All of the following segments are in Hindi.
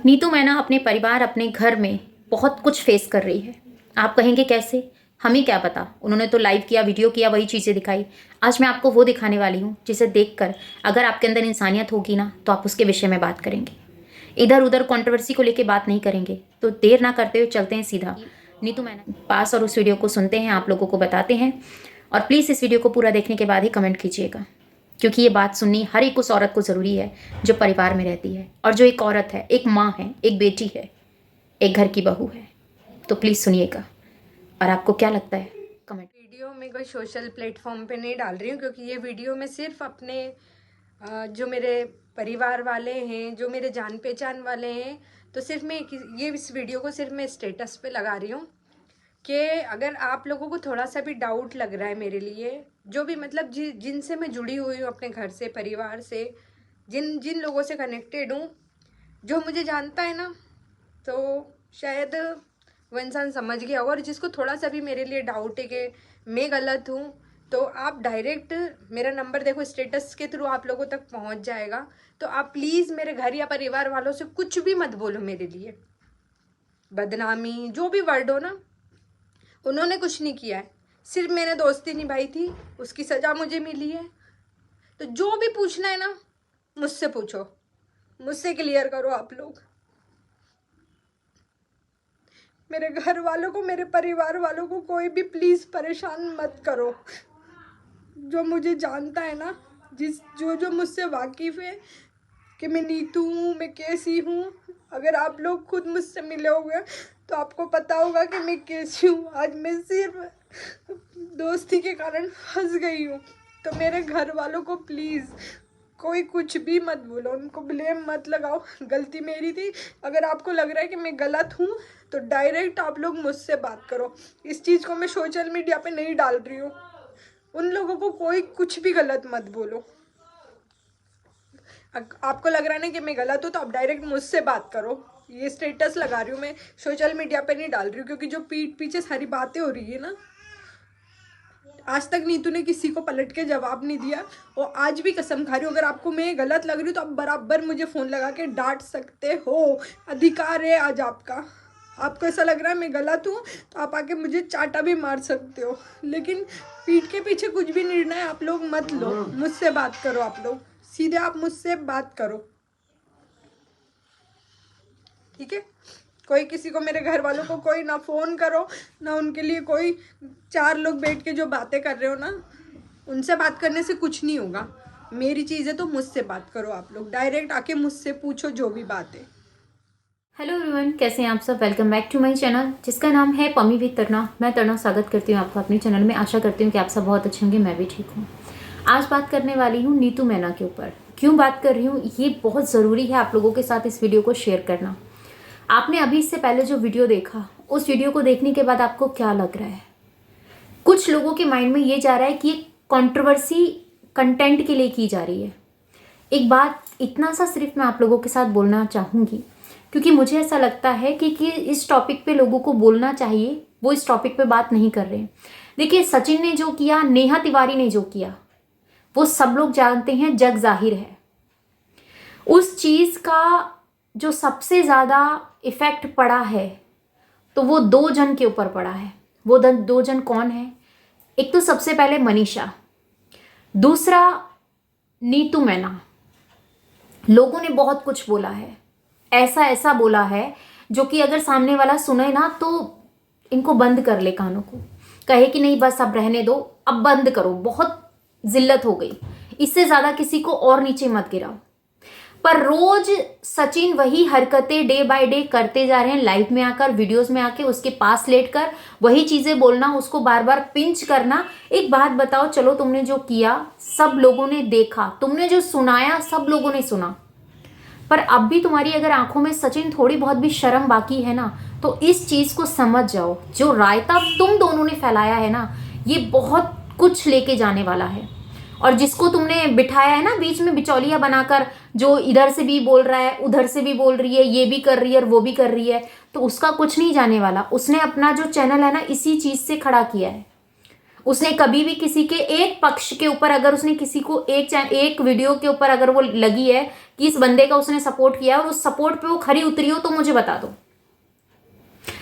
नीतू मैना अपने परिवार अपने घर में बहुत कुछ फेस कर रही है। आप कहेंगे कैसे? हमें क्या पता, उन्होंने तो लाइव किया, वीडियो किया, वही चीज़ें दिखाई। आज मैं आपको वो दिखाने वाली हूँ जिसे देखकर अगर आपके अंदर इंसानियत होगी ना तो आप उसके विषय में बात करेंगे। इधर उधर कंट्रोवर्सी को लेके बात नहीं करेंगे। तो देर ना करते हुए चलते हैं सीधा नीतू मैना पास और उस वीडियो को सुनते हैं, आप लोगों को बताते हैं। और प्लीज़ इस वीडियो को पूरा देखने के बाद ही कमेंट कीजिएगा, क्योंकि ये बात सुननी हर एक उस औरत को ज़रूरी है जो परिवार में रहती है और जो एक औरत है, एक माँ है, एक बेटी है, एक घर की बहू है। तो प्लीज़ सुनिएगा और आपको क्या लगता है कमेंट। वीडियो में कोई सोशल प्लेटफॉर्म पे नहीं डाल रही हूँ, क्योंकि ये वीडियो मैं सिर्फ अपने जो मेरे परिवार वाले हैं, जो मेरे जान पहचान वाले हैं, तो सिर्फ मैं ये इस वीडियो को सिर्फ मैं स्टेटस पे लगा रही हूँ कि अगर आप लोगों को थोड़ा सा भी डाउट लग रहा है मेरे लिए, जो भी मतलब जिनसे मैं जुड़ी हुई हूँ अपने घर से, परिवार से, जिन जिन लोगों से कनेक्टेड हूँ, जो मुझे जानता है ना, तो शायद वो इंसान समझ गया होगा। और जिसको थोड़ा सा भी मेरे लिए डाउट है कि मैं गलत हूँ, तो आप डायरेक्ट मेरा नंबर देखो, स्टेटस के थ्रू आप लोगों तक पहुँच जाएगा। तो आप प्लीज़ मेरे घर या परिवार वालों से कुछ भी मत बोलो मेरे लिए, बदनामी जो भी वर्ड हो ना, उन्होंने कुछ नहीं किया है, सिर्फ मैंने दोस्ती निभाई थी, उसकी सज़ा मुझे मिली है। तो जो भी पूछना है ना मुझसे पूछो, मुझसे क्लियर करो आप लोग। मेरे घर वालों को, मेरे परिवार वालों को कोई भी प्लीज़ परेशान मत करो। जो मुझे जानता है ना, जो मुझसे वाकिफ़ है कि मैं नीतू हूँ, मैं कैसी हूँ, अगर आप लोग खुद मुझसे मिले होंगे तो आपको पता होगा कि मैं कैसी हूँ। आज मैं सिर्फ दोस्ती के कारण फंस गई हूँ। तो मेरे घर वालों को प्लीज़ कोई कुछ भी मत बोलो, उनको ब्लेम मत लगाओ, गलती मेरी थी। अगर आपको लग रहा है कि मैं गलत हूँ तो डायरेक्ट आप लोग मुझसे बात करो। इस चीज़ को मैं सोशल मीडिया पे नहीं डाल रही हूँ। उन लोगों को कोई कुछ भी गलत मत बोलो। आपको लग रहा है ना कि मैं गलत हूँ तो आप डायरेक्ट मुझसे बात करो। ये स्टेटस लगा रही हूँ मैं, सोशल मीडिया पे नहीं डाल रही हूँ, क्योंकि जो पीठ पीछे सारी बातें हो रही है ना, आज तक नीतू ने किसी को पलट के जवाब नहीं दिया। और आज भी कसम खा रही हूँ, अगर आपको मैं गलत लग रही हूँ तो आप बराबर मुझे फ़ोन लगा के डांट सकते हो, अधिकार है आज आपका। आपको ऐसा लग रहा है मैं गलत हूँ तो आप आके मुझे चाटा भी मार सकते हो, लेकिन पीठ के पीछे कुछ भी निर्णय आप लोग मत लो। मुझसे बात करो, आप लोग सीधे आप मुझसे बात करो, ठीक है। कोई किसी को, मेरे घर वालों को कोई ना फ़ोन करो, ना उनके लिए कोई 4 लोग बैठ के जो बातें कर रहे हो ना, उनसे बात करने से कुछ नहीं होगा। मेरी चीज़ है तो मुझसे बात करो, आप लोग डायरेक्ट आके मुझसे पूछो जो भी बात है। हेलो एवरीवन, कैसे हैं आप सब? Welcome back to my channel जिसका नाम है पमी विद तरना। मैं तरना स्वागत करती हूँ आपका अपने चैनल में। आशा करती हूँ कि आप सब बहुत अच्छे होंगे, मैं भी ठीक हूँ। आज बात करने वाली हूँ नीतू मैना के ऊपर। क्यों बात कर रही हूँ, ये बहुत ज़रूरी है आप लोगों के साथ इस वीडियो को शेयर करना। आपने अभी इससे पहले जो वीडियो देखा, उस वीडियो को देखने के बाद आपको क्या लग रहा है? कुछ लोगों के माइंड में ये जा रहा है कि ये कंट्रोवर्सी कंटेंट के लिए की जा रही है। एक बात इतना सा सिर्फ मैं आप लोगों के साथ बोलना चाहूँगी, क्योंकि मुझे ऐसा लगता है कि इस टॉपिक पे लोगों को बोलना चाहिए, वो इस टॉपिक पे बात नहीं कर रहे हैं। देखिए, सचिन ने जो किया, नेहा तिवारी ने जो किया, वो सब लोग जानते हैं, जग जाहिर है। उस चीज़ का जो सबसे ज़्यादा इफ़ेक्ट पड़ा है तो वो 2 जन के ऊपर पड़ा है। वो 2 जन कौन है? एक तो सबसे पहले मनीषा, दूसरा नीतू मैना। लोगों ने बहुत कुछ बोला है, ऐसा ऐसा बोला है जो कि अगर सामने वाला सुने ना तो इनको बंद कर ले कानों को, कहे कि नहीं बस अब रहने दो, अब बंद करो, बहुत जिल्लत हो गई, इससे ज़्यादा किसी को और नीचे मत गिराओ। पर रोज सचिन वही हरकतें डे बाय डे करते जा रहे हैं, लाइव में आकर, वीडियोस में आके, उसके पास लेटकर वही चीजें बोलना, उसको बार बार पिंच करना। एक बात बताओ, चलो तुमने जो किया सब लोगों ने देखा, तुमने जो सुनाया सब लोगों ने सुना, पर अब भी तुम्हारी अगर आंखों में सचिन थोड़ी बहुत भी शर्म बाकी है ना, तो इस चीज को समझ जाओ, जो रायता तुम दोनों ने फैलाया है ना, ये बहुत कुछ लेके जाने वाला है। और जिसको तुमने बिठाया है ना बीच में बिचौलिया बनाकर, जो इधर से भी बोल रहा है, उधर से भी बोल रही है, ये भी कर रही है और वो भी कर रही है, तो उसका कुछ नहीं जाने वाला। उसने अपना जो चैनल है ना इसी चीज से खड़ा किया है। उसने कभी भी किसी के एक पक्ष के ऊपर, अगर उसने किसी को एक वीडियो के ऊपर अगर वो लगी है कि इस बंदे का उसने सपोर्ट किया और उस सपोर्ट पे वो खरी उतरी हो, तो मुझे बता दो।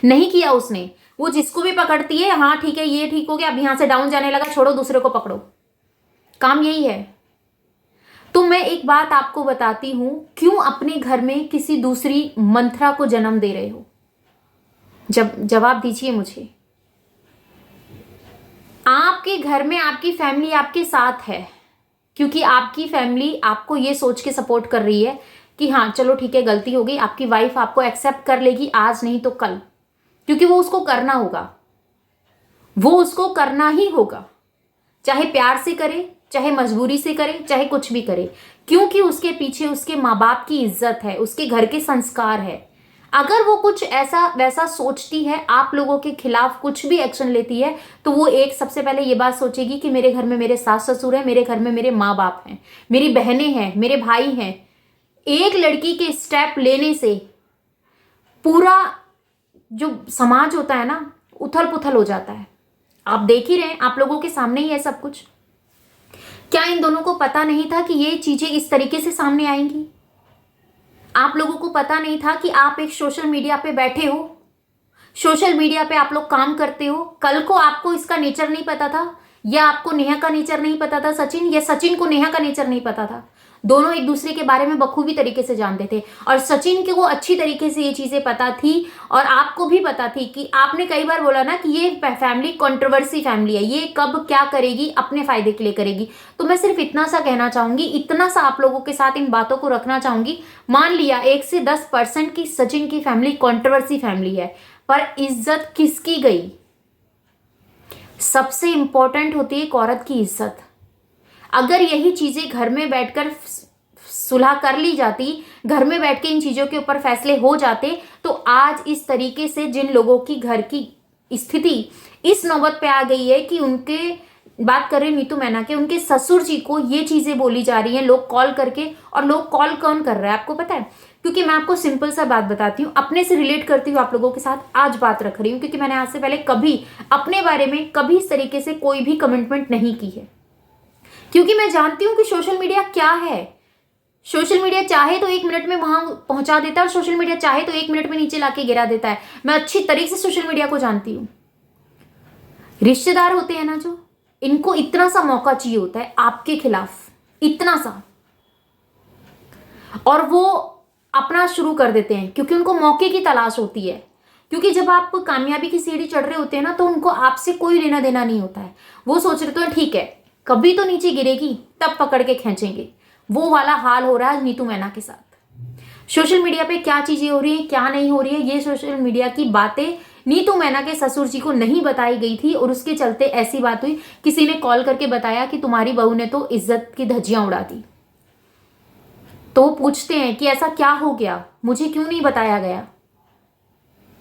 नहीं किया उसने। वो जिसको भी पकड़ती है, हाँ ठीक है ये ठीक हो गया, अब यहां से डाउन जाने लगा, छोड़ो दूसरे को पकड़ो, काम यही है। तो मैं एक बात आपको बताती हूं, क्यों अपने घर में किसी दूसरी मंत्रा को जन्म दे रहे हो? जवाब दीजिए मुझे। आपके घर में आपकी फैमिली आपके साथ है, क्योंकि आपकी फैमिली आपको ये सोच के सपोर्ट कर रही है कि हाँ चलो ठीक है गलती हो गई, आपकी वाइफ आपको एक्सेप्ट कर लेगी, आज नहीं तो कल, क्योंकि वो उसको करना होगा, वो उसको करना ही होगा, चाहे प्यार से करे, चाहे मजबूरी से करे, चाहे कुछ भी करे, क्योंकि उसके पीछे उसके माँ बाप की इज्जत है, उसके घर के संस्कार है। अगर वो कुछ ऐसा वैसा सोचती है, आप लोगों के खिलाफ कुछ भी एक्शन लेती है, तो वो एक सबसे पहले ये बात सोचेगी कि मेरे घर में मेरे सास ससुर हैं, मेरे घर में मेरे माँ बाप हैं, मेरी बहनें हैं, मेरे भाई हैं। एक लड़की के स्टेप लेने से पूरा जो समाज होता है ना, उथल पुथल हो जाता है। आप देख ही रहे हैं, आप लोगों के सामने ही है सब कुछ। क्या इन दोनों को पता नहीं था कि ये चीजें इस तरीके से सामने आएंगी? आप लोगों को पता नहीं था कि आप एक सोशल मीडिया पे बैठे हो, सोशल मीडिया पे आप लोग काम करते हो? कल को आपको इसका नेचर नहीं पता था, या आपको नेहा का नेचर नहीं पता था सचिन, या सचिन को नेहा का नेचर नहीं पता था? दोनों एक दूसरे के बारे में बखूबी तरीके से जानते थे, और सचिन के को अच्छी तरीके से ये चीजें पता थी, और आपको भी पता थी कि आपने कई बार बोला ना कि ये फैमिली कंट्रोवर्सी फैमिली है, ये कब क्या करेगी, अपने फायदे के लिए करेगी। तो मैं सिर्फ इतना सा कहना चाहूंगी, इतना सा आप लोगों के साथ इन बातों को रखना चाहूंगी। मान लिया 1 से 10% की सचिन की फैमिली कंट्रोवर्सी फैमिली है, पर इज्जत किसकी गई? सबसे इंपॉर्टेंट होती है एक औरत की इज्जत। अगर यही चीजें घर में बैठकर सुलह कर ली जाती, घर में बैठ के इन चीजों के ऊपर फैसले हो जाते, तो आज इस तरीके से जिन लोगों की घर की स्थिति इस नौबत पे आ गई है कि उनके, बात करें नीतू मैना के, उनके ससुर जी को ये चीजें बोली जा रही हैं लोग कॉल करके। और लोग कॉल कौन कर रहा है आपको पता है? क्योंकि मैं आपको सिंपल सा बात बताती हूँ, अपने से रिलेट करती हूँ, आप लोगों के साथ आज बात रख रही हूँ, क्योंकि मैंने आज से पहले कभी अपने बारे में कभी इस तरीके से कोई भी कमिटमेंट नहीं की है, क्योंकि मैं जानती हूं कि सोशल मीडिया क्या है। सोशल मीडिया चाहे तो 1 मिनट में वहां पहुंचा देता है, और सोशल मीडिया चाहे तो 1 मिनट में नीचे लाके गिरा देता है। मैं अच्छी तरीके से सोशल मीडिया को जानती हूं। रिश्तेदार होते हैं ना जो, इनको इतना सा मौका चाहिए होता है आपके खिलाफ, इतना सा, और वो अपना शुरू कर देते हैं, क्योंकि उनको मौके की तलाश होती है। क्योंकि जब आप कामयाबी की सीढ़ी चढ़ रहे होते हैं ना, तो उनको आपसे कोई लेना देना नहीं होता है। वो सोच रहे तो ठीक है कभी तो नीचे गिरेगी, तब पकड़ के खींचेंगे। वो वाला हाल हो रहा है नीतू मैना के साथ। सोशल मीडिया पे क्या चीजें हो रही है, क्या नहीं हो रही है, ये सोशल मीडिया की बातें नीतू मैना के ससुर जी को नहीं बताई गई थी, और उसके चलते ऐसी बात हुई, किसी ने कॉल करके बताया कि तुम्हारी बहू ने तो इज्जत की धज्जियां उड़ा दी। तो वो पूछते हैं कि ऐसा क्या हो गया, मुझे क्यों नहीं बताया गया?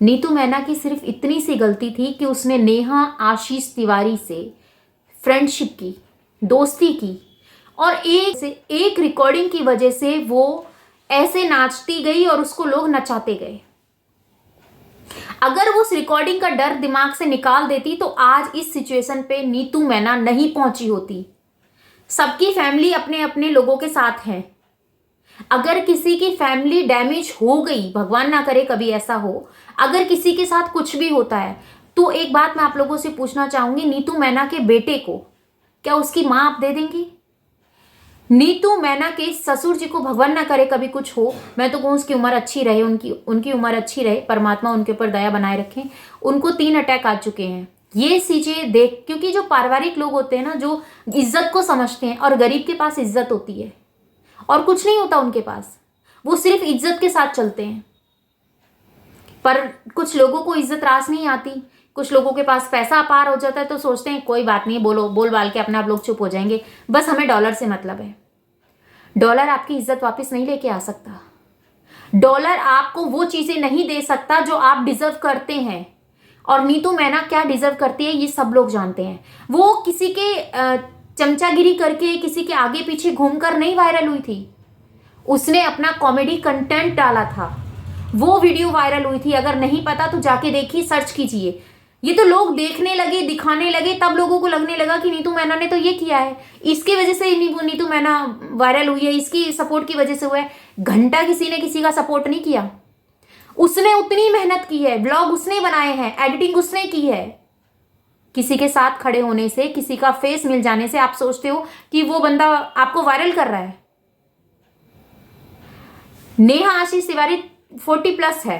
नीतू मैना की सिर्फ इतनी सी गलती थी कि उसने नेहा आशीष तिवारी से फ्रेंडशिप की, दोस्ती की, और एक रिकॉर्डिंग की वजह से वो ऐसे नाचती गई और उसको लोग नचाते गए। अगर वो उस रिकॉर्डिंग का डर दिमाग से निकाल देती, तो आज इस सिचुएशन पे नीतू मैना नहीं पहुंची होती। सबकी फैमिली अपने अपने लोगों के साथ है। अगर किसी की फैमिली डैमेज हो गई, भगवान ना करे कभी ऐसा हो, अगर किसी के साथ कुछ भी होता है, तो एक बात मैं आप लोगों से पूछना चाहूंगी, नीतू मैना के बेटे को क्या उसकी मां आप दे देंगी? नीतू मैना के ससुर जी को भगवान ना करे कभी कुछ हो, मैं तो कहूँ उसकी उम्र अच्छी रहे, उनकी उम्र अच्छी रहे, परमात्मा उनके ऊपर दया बनाए रखें। उनको 3 अटैक आ चुके हैं। ये चीजें देख, क्योंकि जो पारिवारिक लोग होते हैं ना, जो इज्जत को समझते हैं, और गरीब के पास इज्जत होती है और कुछ नहीं होता उनके पास, वो सिर्फ इज्जत के साथ चलते हैं। पर कुछ लोगों को इज्जत रास नहीं आती, कुछ लोगों के पास पैसा अपार हो जाता है, तो सोचते हैं कोई बात नहीं, बोल बाल के अपने आप लोग चुप हो जाएंगे, बस हमें डॉलर से मतलब है। डॉलर आपकी इज्जत वापस नहीं लेके आ सकता। डॉलर आपको वो चीजें नहीं दे सकता जो आप डिजर्व करते हैं। और नीतू मैना क्या डिजर्व करती है ये सब लोग जानते हैं। वो किसी के चमचागिरी करके, किसी के आगे पीछे घूमकर नहीं वायरल हुई थी। उसने अपना कॉमेडी कंटेंट डाला था, वो वीडियो वायरल हुई थी। अगर नहीं पता तो जाके देखिए, सर्च कीजिए। ये तो लोग देखने लगे, दिखाने लगे, तब लोगों को लगने लगा कि नीतू मैना ने तो ये किया है, इसकी वजह से नीतू मैना वायरल हुई है, इसकी सपोर्ट की वजह से हुआ है। घंटा किसी ने किसी का सपोर्ट नहीं किया। उसने उतनी मेहनत की है, ब्लॉग उसने बनाए हैं, एडिटिंग उसने की है। किसी के साथ खड़े होने से, किसी का फेस मिल जाने से आप सोचते हो कि वो बंदा आपको वायरल कर रहा है। नेहा आशीष तिवारी 40+ है,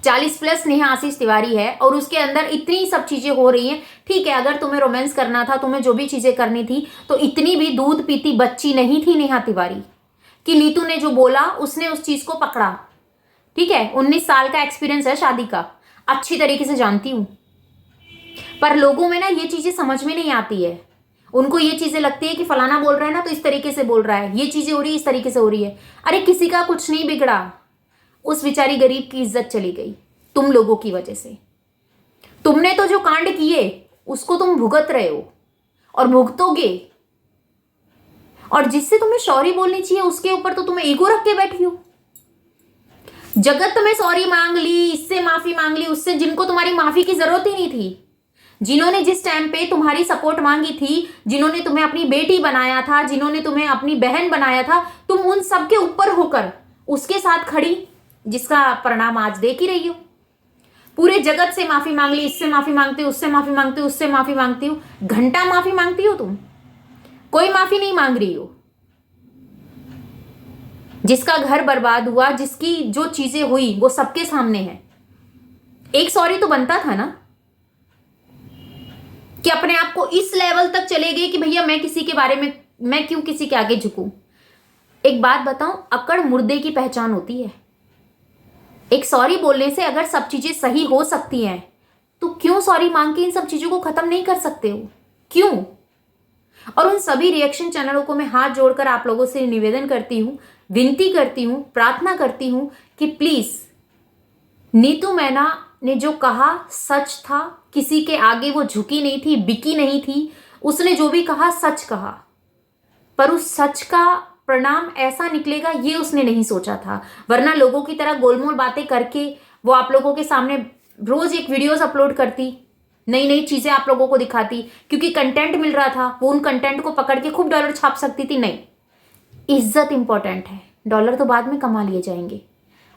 40+ नेहा आशीष तिवारी है, और उसके अंदर इतनी सब चीजें हो रही हैं। ठीक है, अगर तुम्हें रोमांस करना था, तुम्हें जो भी चीजें करनी थी, तो इतनी भी दूध पीती बच्ची नहीं थी नेहा तिवारी कि नीतू ने जो बोला उसने उस चीज को पकड़ा। ठीक है, 19 साल का एक्सपीरियंस है शादी का, अच्छी तरीके से जानती हूं। पर लोगों में ना ये चीजें समझ में नहीं आती है। उनको ये चीजें लगती है कि फलाना बोल रहा है ना तो इस तरीके से बोल रहा है, ये चीजें हो रही है इस तरीके से हो रही है। अरे किसी का कुछ नहीं बिगड़ा, उस बेचारी गरीब की इज्जत चली गई तुम लोगों की वजह से। तुमने तो जो कांड किए उसको तुम भुगत रहे हो और भुगतोगे, और जिससे तुम्हें सॉरी बोलनी चाहिए उसके ऊपर तो तुम्हें ईगो रख के बैठी हो। जगत में सॉरी मांग ली, इससे माफी मांग ली, उससे जिनको तुम्हारी माफी की जरूरत ही नहीं थी, जिन्होंने जिस टाइम पे तुम्हारी सपोर्ट मांगी थी, जिन्होंने तुम्हें अपनी बेटी बनाया था, जिन्होंने तुम्हें अपनी बहन बनाया था, तुम उन सबके ऊपर होकर उसके साथ खड़ी, जिसका परिणाम आज देख ही रही हो। पूरे जगत से माफी मांग ली, इससे माफी मांगती हो, उससे माफी मांगती हो, उससे माफी मांगती हो। घंटा माफी मांगती हो तुम, कोई माफी नहीं मांग रही हो। जिसका घर बर्बाद हुआ, जिसकी जो चीजें हुई वो सबके सामने है। एक सॉरी तो बनता था ना, कि अपने आप को इस लेवल तक चले गए कि भैया मैं किसी के बारे में, मैं क्यों किसी के आगे झुकूं। एक बात बताऊं, अकड़ मुर्दे की पहचान होती है। एक सॉरी बोलने से अगर सब चीजें सही हो सकती हैं तो क्यों सॉरी मांग के इन सब चीजों को खत्म नहीं कर सकते हो, क्यों? और उन सभी रिएक्शन चैनलों को मैं हाथ जोड़कर आप लोगों से निवेदन करती हूं, विनती करती हूं, प्रार्थना करती हूं कि प्लीज नीतू मैना ने जो कहा सच था, किसी के आगे वो झुकी नहीं थी, बिकी नहीं थी। उसने जो भी कहा सच कहा, पर उस सच का परिणाम ऐसा निकलेगा ये उसने नहीं सोचा था। वरना लोगों की तरह गोलमोल बातें करके वो आप लोगों के सामने रोज एक वीडियोस अपलोड करती, नई नई चीजें आप लोगों को दिखाती, क्योंकि कंटेंट मिल रहा था। वो उन कंटेंट को पकड़ के खूब डॉलर छाप सकती थी। नहीं, इज्जत इंपॉर्टेंट है, डॉलर तो बाद में कमा लिए जाएंगे।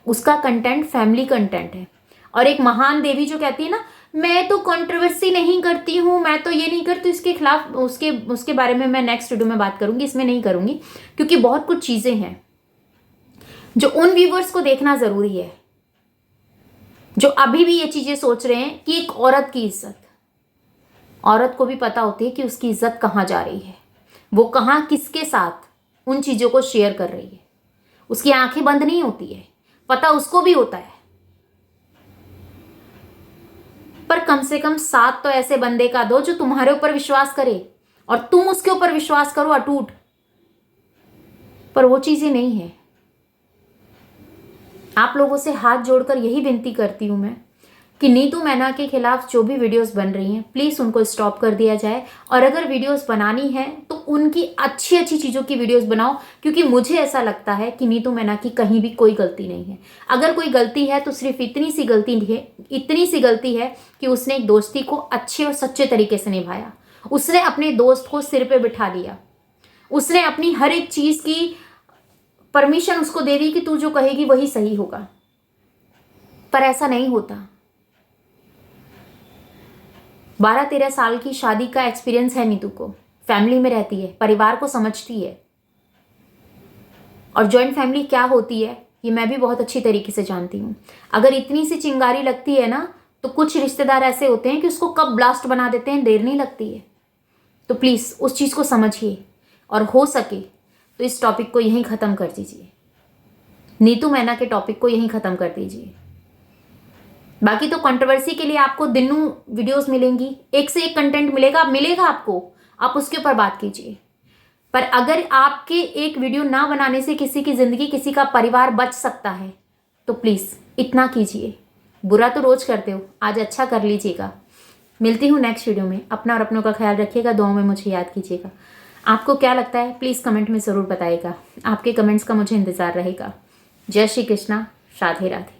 उसका कंटेंट फैमिली कंटेंट है। और एक महान देवी जो कहती है ना, मैं तो कंट्रोवर्सी नहीं करती हूँ, मैं तो ये नहीं करती, इसके खिलाफ उसके बारे में मैं नेक्स्ट वीडियो में बात करूंगी, इसमें नहीं करूंगी, क्योंकि बहुत कुछ चीजें हैं जो उन व्यूवर्स को देखना जरूरी है, जो अभी भी ये चीजें सोच रहे हैं कि एक औरत की इज्जत, औरत को भी पता होती है कि उसकी इज्जत कहाँ जा रही है, वो कहाँ किसके साथ उन चीजों को शेयर कर रही है। उसकी आंखें बंद नहीं होती है, पता उसको भी होता है। पर कम से कम साथ तो ऐसे बंदे का दो जो तुम्हारे ऊपर विश्वास करे और तुम उसके ऊपर विश्वास करो अटूट। पर वो चीजें नहीं है। आप लोगों से हाथ जोड़कर यही विनती करती हूं मैं कि नीतू मैना के खिलाफ जो भी वीडियोस बन रही हैं प्लीज उनको स्टॉप कर दिया जाए, और अगर वीडियोस बनानी है तो उनकी अच्छी अच्छी चीजों की वीडियोस बनाओ, क्योंकि मुझे ऐसा लगता है कि नीतू मैना की कहीं भी कोई गलती नहीं है। अगर कोई गलती है तो सिर्फ इतनी सी गलती है कि उसने एक दोस्ती को अच्छे और सच्चे तरीके से निभाया। उसने अपने दोस्त को सिर पे बिठा लिया, उसने अपनी हर एक चीज की परमिशन उसको दे दी कि तू जो कहेगी वही सही होगा। पर ऐसा नहीं होता। 12-13 साल की शादी का एक्सपीरियंस है नीतू को, फैमिली में रहती है, परिवार को समझती है, और जॉइंट फैमिली क्या होती है ये मैं भी बहुत अच्छी तरीके से जानती हूँ। अगर इतनी सी चिंगारी लगती है ना तो कुछ रिश्तेदार ऐसे होते हैं कि उसको कब ब्लास्ट बना देते हैं, देर नहीं लगती है। तो प्लीज उस चीज को समझिए, और हो सके तो इस टॉपिक को यहीं खत्म कर दीजिए, नीतू मैना के टॉपिक को यहीं खत्म कर दीजिए। बाकी तो कंट्रोवर्सी के लिए आपको दिनों वीडियोस मिलेंगी, एक से एक कंटेंट मिलेगा आपको, आप उसके ऊपर बात कीजिए। पर अगर आपके एक वीडियो ना बनाने से किसी की जिंदगी, किसी का परिवार बच सकता है तो प्लीज इतना कीजिए। बुरा तो रोज करते हो, आज अच्छा कर लीजिएगा। मिलती हूँ नेक्स्ट वीडियो में। अपना और अपनों का ख्याल रखिएगा, दुआओं में मुझे याद कीजिएगा। आपको क्या लगता है प्लीज कमेंट में जरूर बताइएगा, आपके कमेंट्स का मुझे इंतजार रहेगा। जय श्री कृष्णा, राधे राधे।